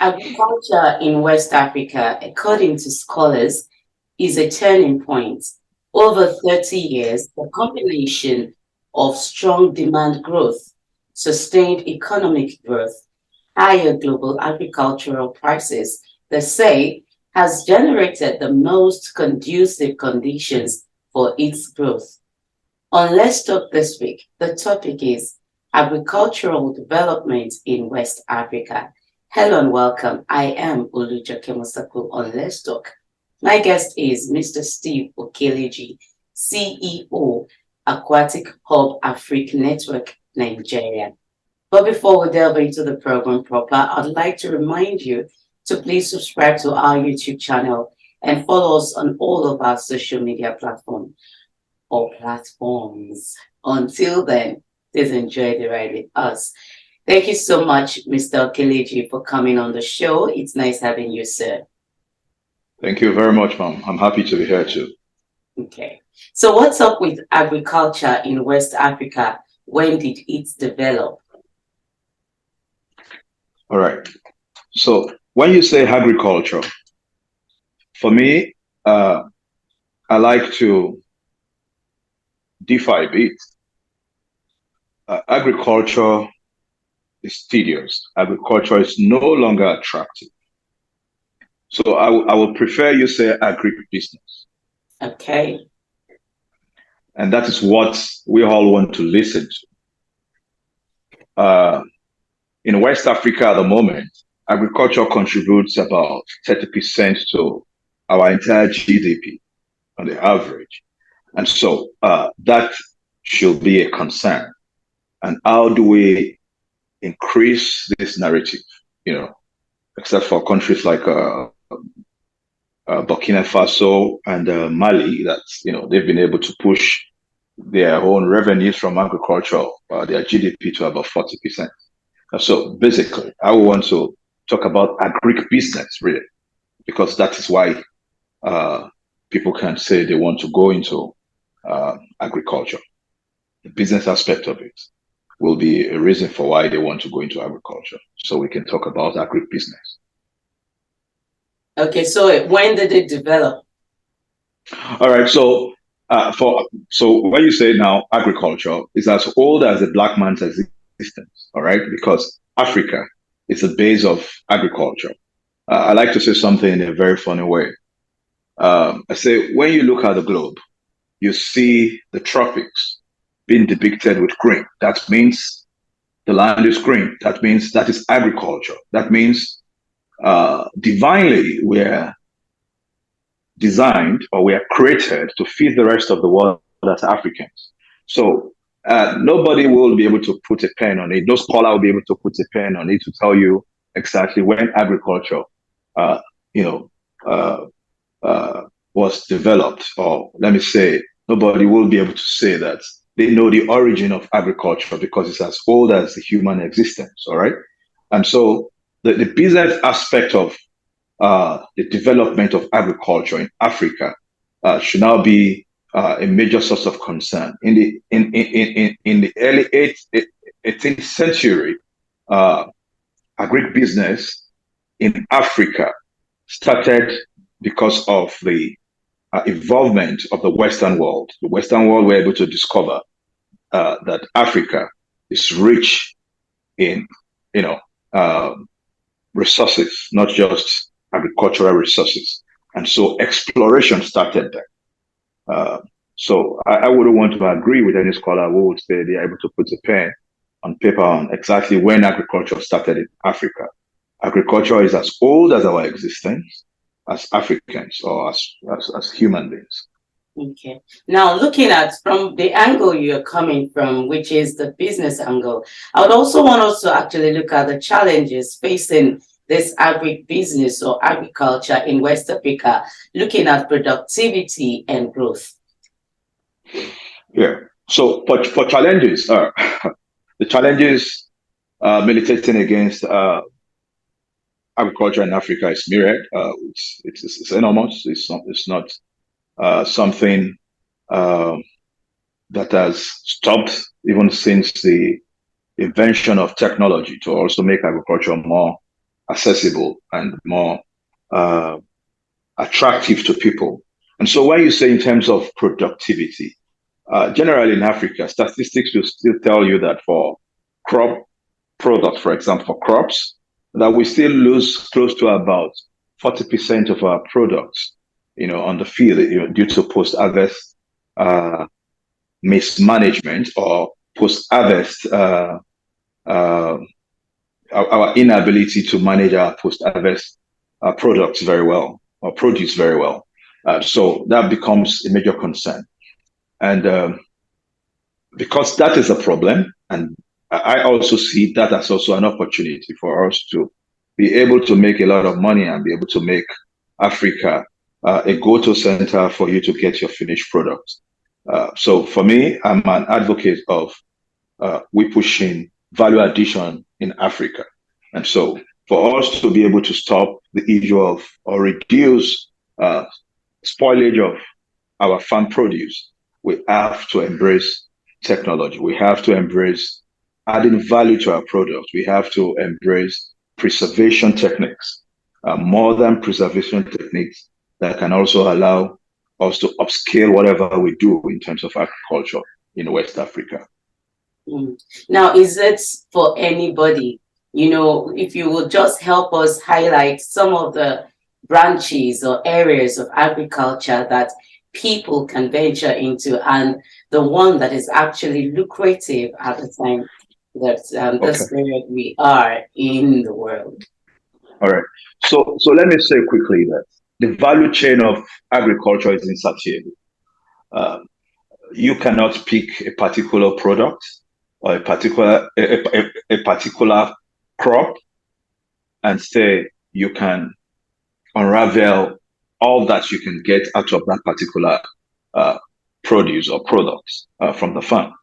Agriculture in West Africa, according to scholars, is a turning point. Over 30 years, the combination of strong demand growth, sustained economic growth, higher global agricultural prices, they say, has generated the most conducive conditions for its growth. On Let's Talk this week, the topic is agricultural development in West Africa. Hello and welcome. I am Olujoke Musaku on Let's Talk. My guest is Mr. Steve Okeleji, CEO, Aquatic Hub Africa Network, Nigeria. But before we delve into the program proper, I'd like to remind you to please subscribe to our YouTube channel and follow us on all of our social media platforms. Until then, please enjoy the ride with us. Thank you so much, Mr. Okeleji, for coming on the show. It's nice having you, sir. Thank you very much, Mom. I'm happy to be here too. Okay. So what's up with agriculture in West Africa? When did it develop? All right. So when you say agriculture, for me, I like to differ a bit. Agriculture is tedious. Agriculture is no longer attractive. So I would prefer you say agribusiness. Okay. And that is what we all want to listen to. In West Africa at the moment, agriculture contributes about 30% to our entire GDP on the average. And so that should be a concern. And how do we increase this narrative, except for countries like Burkina Faso and Mali, that, they've been able to push their own revenues from agriculture, their GDP to about 40%. So basically, I want to talk about agribusiness, really, because that is why people can say they want to go into agriculture. The business aspect of it will be a reason for why they want to go into agriculture. So we can talk about agribusiness. Okay, so when did it develop? All right, so when you say now agriculture is as old as the black man's existence, all right, because Africa is the base of agriculture. I like to say something in a very funny way. I say when you look at the globe, you see the tropics being depicted with green. That means the land is green. That means that is agriculture. That means divinely we're designed or we are created to feed the rest of the world as Africans. So nobody will be able to put a pen on it. No scholar will be able to put a pen on it to tell you exactly when agriculture, was developed, or let me say, nobody will be able to say that they know the origin of agriculture because it's as old as the human existence. All right, and so the business aspect of the development of agriculture in Africa should now be a major source of concern. In the early 18th century, agribusiness in Africa started because of the involvement of the Western world. The Western world were able to discover that Africa is rich in, resources, not just agricultural resources. And so exploration started there. So I wouldn't want to agree with any scholar who would say they are able to put a pen on paper on exactly when agriculture started in Africa. Agriculture is as old as our existence as Africans or as human beings. Okay. Now, looking at from the angle you're coming from, which is the business angle, I would also want us to actually look at the challenges facing this agribusiness or agriculture in West Africa, looking at productivity and growth. Yeah. So for challenges, the challenges militating against agriculture in Africa is myriad. It's enormous. It's not something that has stopped even since the invention of technology to also make agriculture more accessible and more uh, attractive to people. And so when you say in terms of productivity, generally in Africa, statistics will still tell you that for crop products, for example, for crops, that we still lose close to about 40% of our products, on the field, due to post-harvest uh, mismanagement or post-harvest uh, our inability to manage our post-harvest products very well or produce very well. So that becomes a major concern. And because that is a problem, and I also see that as also an opportunity for us to be able to make a lot of money and be able to make Africa a go-to center for you to get your finished products. So for me, I'm an advocate of we pushing value addition in Africa. And so for us to be able to stop the issue of or reduce spoilage of our farm produce, we have to embrace technology. We have to embrace adding value to our products. We have to embrace preservation techniques, modern preservation techniques that can also allow us to upscale whatever we do in terms of agriculture in West Africa. Now, is it for anybody? If you would just help us highlight some of the branches or areas of agriculture that people can venture into, and the one that is actually lucrative at the time that this period we are in the world. All right. So let me say quickly that the value chain of agriculture is insatiable. You cannot pick a particular product or a particular crop and say you can unravel all that you can get out of that particular produce or products from the farm.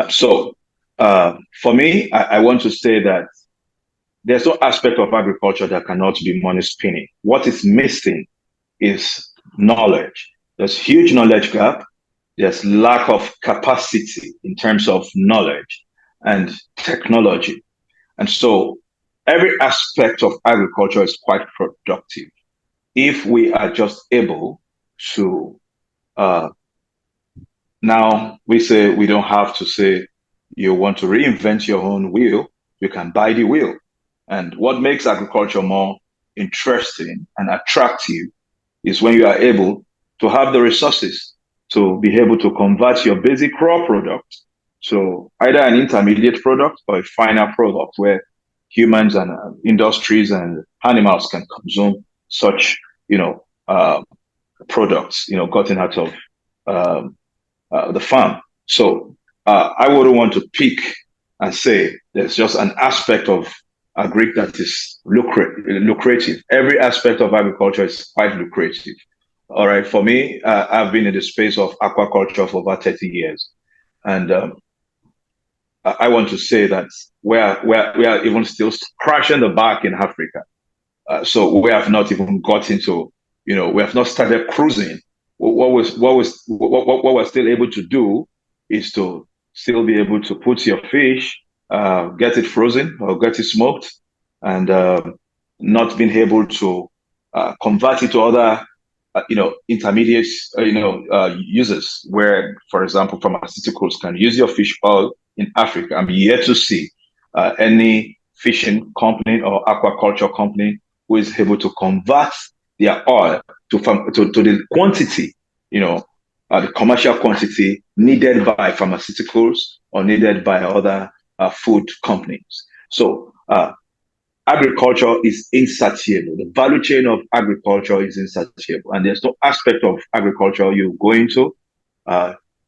So for me, I want to say that there's no aspect of agriculture that cannot be money spinning. What is missing is knowledge. There's huge knowledge gap. There's lack of capacity in terms of knowledge and technology. And so every aspect of agriculture is quite productive if we are just able to, now we say we don't have to say you want to reinvent your own wheel, you can buy the wheel. And what makes agriculture more interesting and attractive is when you are able to have the resources to be able to convert your basic raw product to either an intermediate product or a final product where humans and industries and animals can consume such, products, gotten out of the farm. So I wouldn't want to pick and say there's just an aspect of agri that is lucrative. Every aspect of agriculture is quite lucrative. All right. For me, I've been in the space of aquaculture for over 30 years. And I want to say that we are even still crashing the back in Africa. So we have not even got into, we have not started cruising. What we're still able to do is to still be able to put your fish, get it frozen or get it smoked, and not being able to convert it to other intermediate, uses where, for example, pharmaceuticals can use your fish oil in Africa. I'm yet to see any fishing company or aquaculture company who is able to convert their oil to the quantity, the commercial quantity needed by pharmaceuticals or needed by other food companies. So agriculture is insatiable. The value chain of agriculture is insatiable. And there's no aspect of agriculture you go into,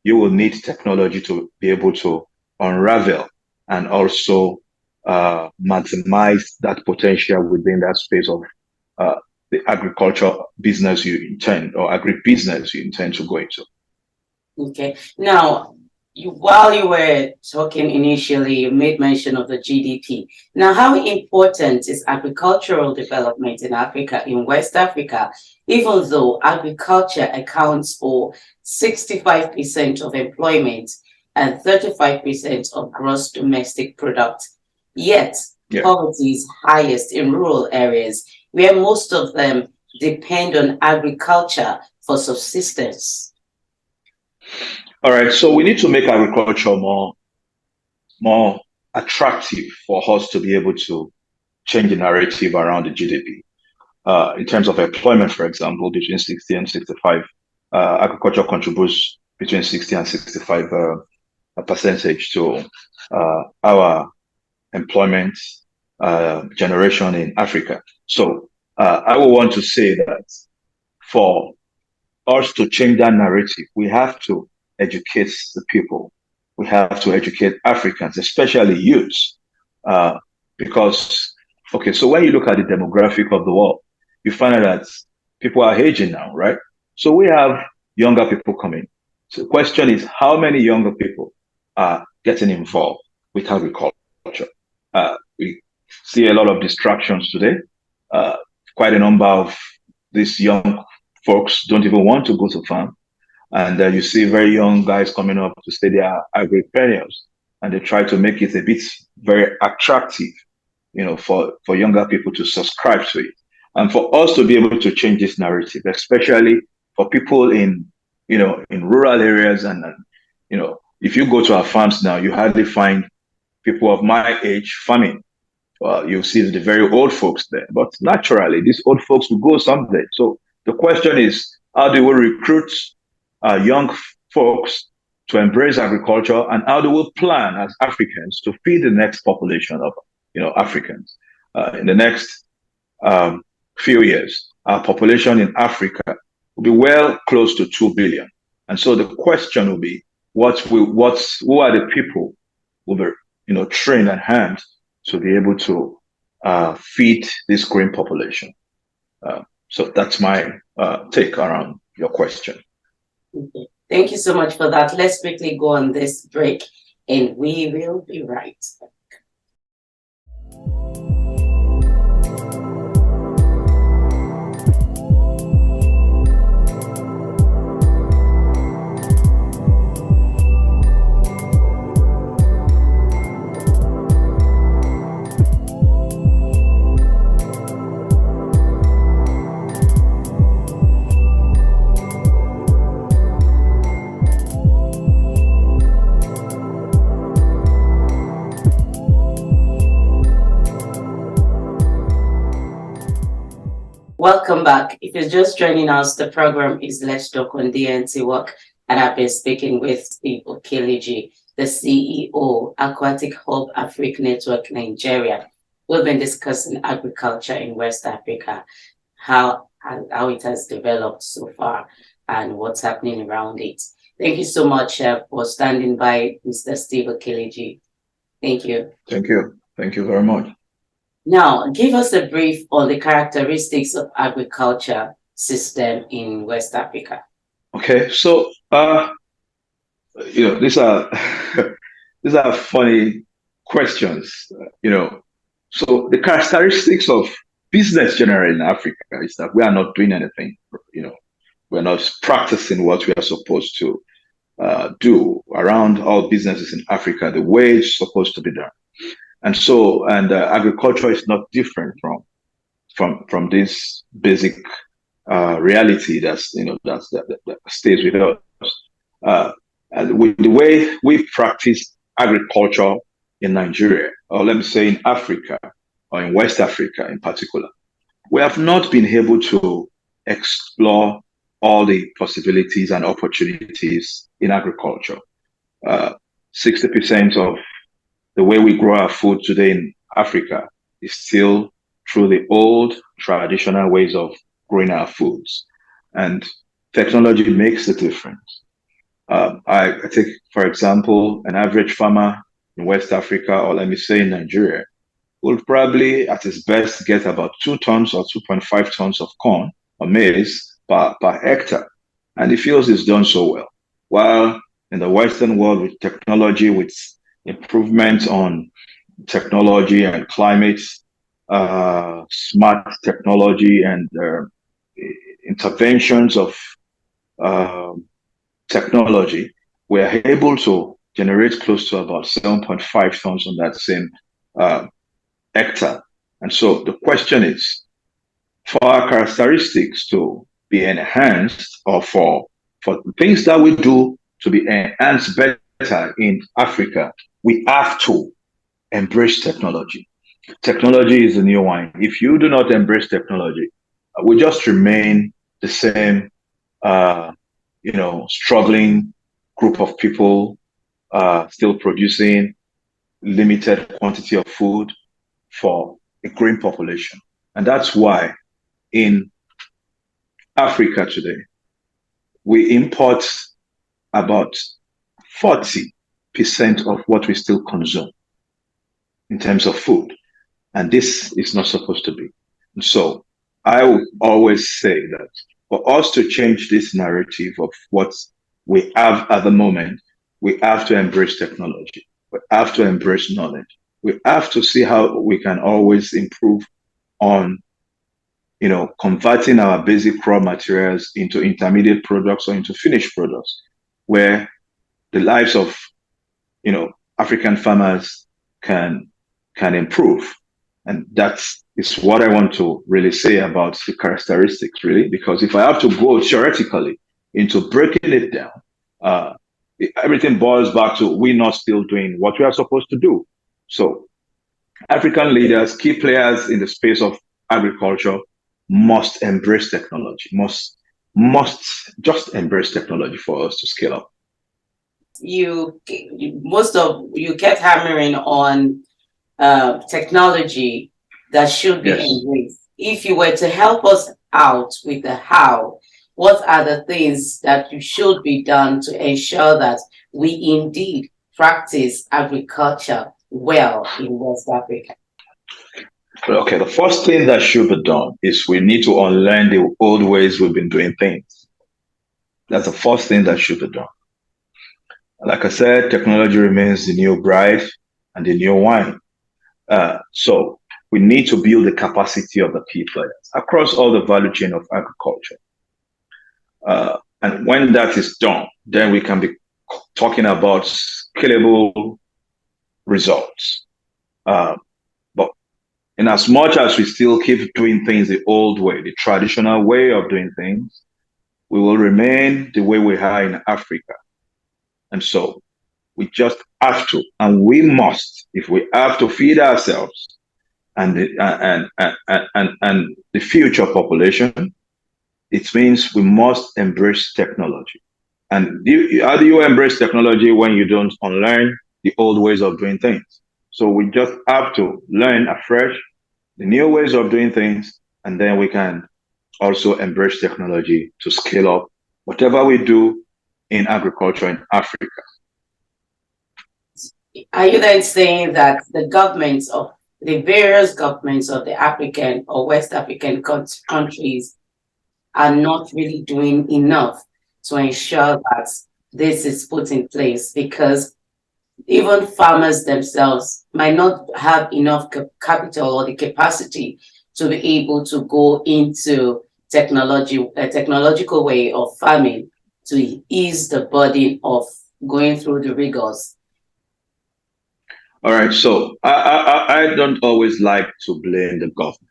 you will need technology to be able to unravel and also maximize that potential within that space of the agriculture business you intend or agribusiness you intend to go into. Okay. Now, while you were talking initially, you made mention of the GDP. Now, how important is agricultural development in Africa, in West Africa, even though agriculture accounts for 65% of employment and 35% of gross domestic product? Yet, Yeah. poverty is highest in rural areas, where most of them depend on agriculture for subsistence. All right. So we need to make agriculture more attractive for us to be able to change the narrative around the GDP. In terms of employment, for example, between 60 and 65, agriculture contributes between 60 and 65 percentage to our employment generation in Africa. So I would want to say that for us to change that narrative, we have to educate the people. We have to educate Africans, especially youths, uh, because okay. So when you look at the demographic of the world, you find out that people are aging now, right? So we have younger people coming. So the question is, how many younger people are getting involved with agriculture? We see a lot of distractions today. Uh, Quite a number of these young folks don't even want to go to farm. And you see very young guys coming up to say they are agripreneurs, and they try to make it a bit very attractive, for younger people to subscribe to it. And for us to be able to change this narrative, especially for people in rural areas. And if you go to our farms now, you hardly find people of my age farming. You'll see the very old folks there. But naturally, these old folks will go someday. So the question is, how do we recruit young folks to embrace agriculture, and how do we plan as Africans to feed the next population of Africans in the next few years? Our population in Africa will be well close to 2 billion, and so the question will be, who are the people who will be trained and hand to be able to feed this growing population? So that's my take around your question. Okay. Thank you so much for that. Let's quickly go on this break, and we will be right back. Welcome back. If you're just joining us, the program is Let's Talk on DNT Work, and I've been speaking with Steve Okeleji, the CEO, Aquatic Hub Africa Network Nigeria. We've been discussing agriculture in West Africa, how it has developed so far, and what's happening around it. Thank you so much for standing by, Mr. Steve Okeleji. Thank you. Thank you. Thank you very much. Now, give us a brief on the characteristics of agriculture system in West Africa. Okay, so these are these are funny questions. So the characteristics of business generally in Africa is that we are not doing anything. We're not practicing what we are supposed to do around all businesses in Africa the way it's supposed to be done. And so, agriculture is not different from this basic reality that stays with us. And with the way we practice agriculture in Nigeria, or let me say in Africa, or in West Africa in particular, we have not been able to explore all the possibilities and opportunities in agriculture. 60% of the way we grow our food today in Africa is still through the old traditional ways of growing our foods. And technology makes the difference. I take, for example, an average farmer in West Africa, or let me say in Nigeria, will probably at his best get about 2 tons or 2.5 tons of corn or maize per hectare. And he feels he's done so well. While in the Western world, with technology, with improvements on technology and climate, smart technology, and interventions of technology, we are able to generate close to about 7.5 tons on that same hectare. And so the question is, for our characteristics to be enhanced, or for things that we do to be enhanced better in Africa, we have to embrace technology. Technology is the new wine. If you do not embrace technology, we just remain the same, uh, struggling group of people, still producing limited quantity of food for a growing population. And that's why in Africa today, we import about 40% of what we still consume in terms of food. And this is not supposed to be. And so I would always say that for us to change this narrative of what we have at the moment, we have to embrace technology. We have to embrace knowledge. We have to see how we can always improve on, converting our basic raw materials into intermediate products or into finished products, where the lives of, African farmers can improve. And that is what I want to really say about the characteristics, really, because if I have to go theoretically into breaking it down, uh, everything boils back to we not still doing what we are supposed to do. So African leaders, key players in the space of agriculture, must embrace technology, must just embrace technology for us to scale up. You kept hammering on technology that should be Yes. embraced. If you were to help us out with the how, what are the things that you should be done to ensure that we indeed practice agriculture well in West Africa? Okay, the first thing that should be done is we need to unlearn the old ways we've been doing things. That's the first thing that should be done. Like I said, technology remains the new bride and the new wine. So we need to build the capacity of the key players across all the value chain of agriculture. And when that is done, then we can be talking about scalable results. But in as much as we still keep doing things the old way, the traditional way of doing things, we will remain the way we are in Africa. And so we just have to, and we must, if we have to feed ourselves and the future population, it means we must embrace technology. And how do you embrace technology when you don't unlearn the old ways of doing things? So we just have to learn afresh the new ways of doing things, and then we can also embrace technology to scale up whatever we do in agriculture in Africa. Are you then saying that the various governments of the African or West African countries are not really doing enough to ensure that this is put in place? Because even farmers themselves might not have enough capital or the capacity to be able to go into a technological way of farming to ease the burden of going through the rigors. All right, so I don't always like to blame the government.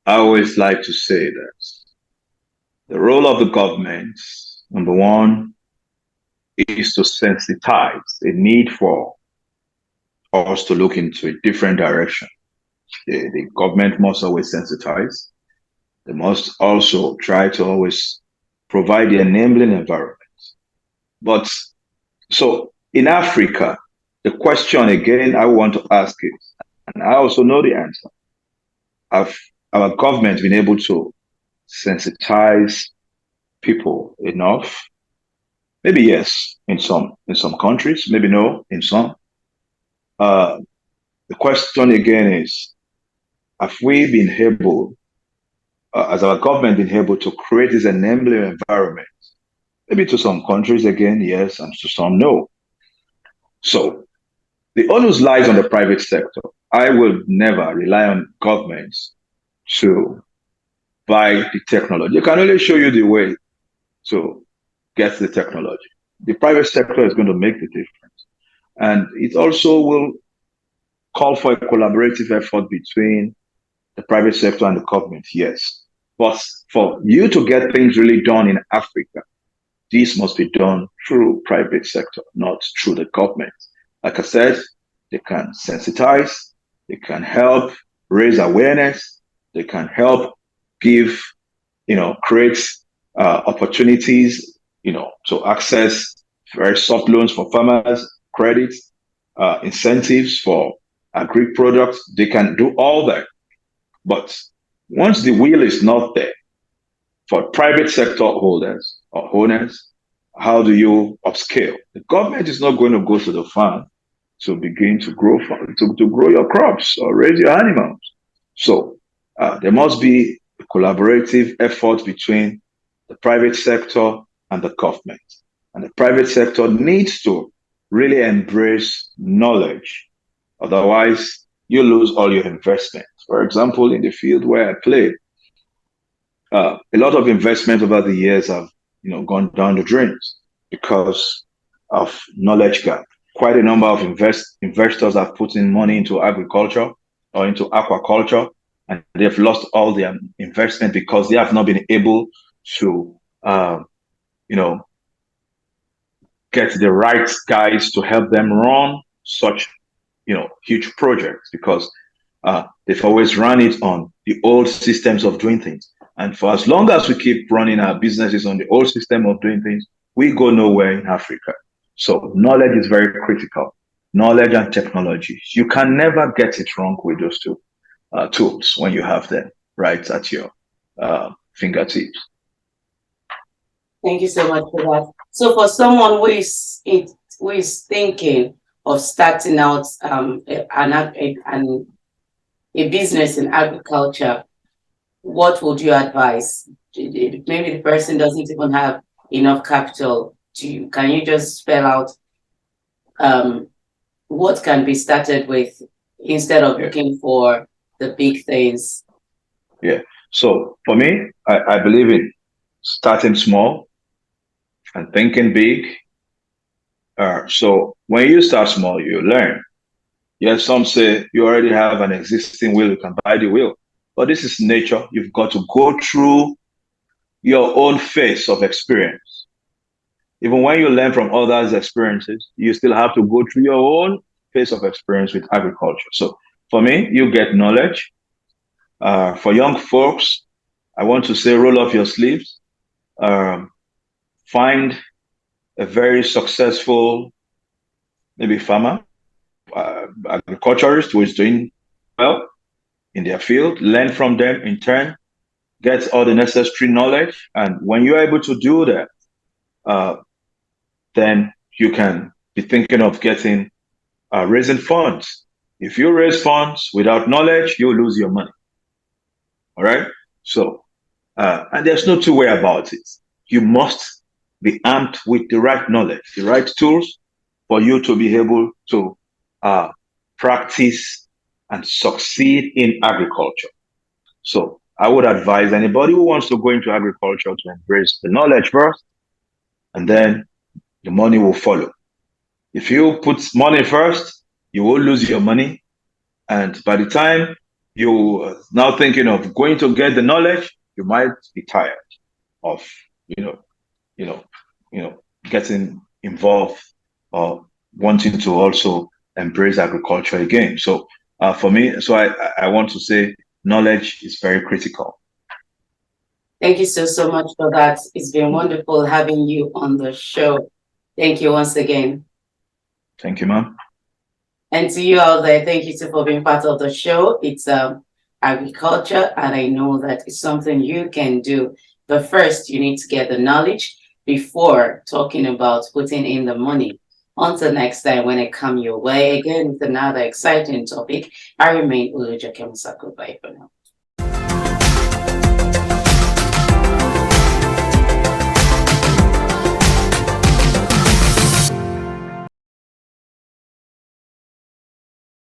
I always like to say that the role of the government, number one, is to sensitize the need for us to look into a different direction. The government must always sensitize. They must also try to always provide the enabling environment. But so in Africa, the question again I want to ask is, and I also know the answer, have our government been able to sensitize people enough? Maybe yes, in some countries, maybe no, in some. Uh, the question again is, have we been able, as our government, been able to create this enabling environment? Maybe to some countries again, yes, and to some no. So the onus lies on the private sector. I will never rely on governments to buy the technology. They can only show you the way to get the technology. The private sector is going to make the difference. And it also will call for a collaborative effort between the private sector and the government, yes. But for you to get things really done in Africa, this must be done through private sector, not through the government. Like I said, they can sensitize, they can help raise awareness, they can help give, create opportunities, to access very soft loans for farmers, credits, incentives for agri products. They can do all that. But once the wheel is not there for private sector holders or owners, how do you upscale? The government is not going to go to the farm to begin to grow to grow your crops or raise your animals. So there must be a collaborative effort between the private sector and the government. And the private sector needs to really embrace knowledge. Otherwise, you lose all your investment. For example, in the field where I play, a lot of investment over the years have gone down the drains because of knowledge gap. Quite a number of investors have put in money into agriculture or into aquaculture, and they've lost all their investment because they have not been able to, get the right guys to help them run such, huge projects because they've always run it on the old systems of doing things. And for as long as we keep running our businesses on the old system of doing things, we go nowhere in Africa. So knowledge is very critical. Knowledge and technology. You can never get it wrong with those two tools when you have them right at your fingertips. Thank you so much for that. So for someone who is thinking of starting out a business in agriculture, what would you advise? Maybe the person doesn't even have enough capital. Can you just spell out what can be started with instead of looking for the big things? Yeah. So for me, I believe in starting small and thinking big. So when you start small, you learn. Yes, some say you already have an existing wheel, you can buy the wheel. But this is nature. You've got to go through your own phase of experience. Even when you learn from others' experiences, you still have to go through your own phase of experience with agriculture. So for me, you get knowledge. For young folks, I want to say roll up your sleeves. Find a very successful, maybe farmer, agriculturist who is doing well in their field, learn from them in turn, get all the necessary knowledge. And when you're able to do that, then you can be thinking of getting raising funds. If you raise funds without knowledge, you lose your money. All right. So, and there's no two way about it. You must be armed with the right knowledge, the right tools for you to be able to practice and succeed in agriculture. So I would advise anybody who wants to go into agriculture to embrace the knowledge first, and then the money will follow. If you put money first, you will lose your money. And by the time you are now thinking of going to get the knowledge, you might be tired of, getting involved or wanting to also embrace agriculture again. So for me, so I want to say knowledge is very critical. Thank you so much for that. It's been wonderful having you on the show. Thank you once again. Thank you, ma'am. And to you out there, thank you too for being part of the show. It's agriculture, and I know that it's something you can do. But first, you need to get the knowledge before talking about putting in the money. Until next time, when I come your way again with another exciting topic, I remain Uluja Kemusako. Bye for now.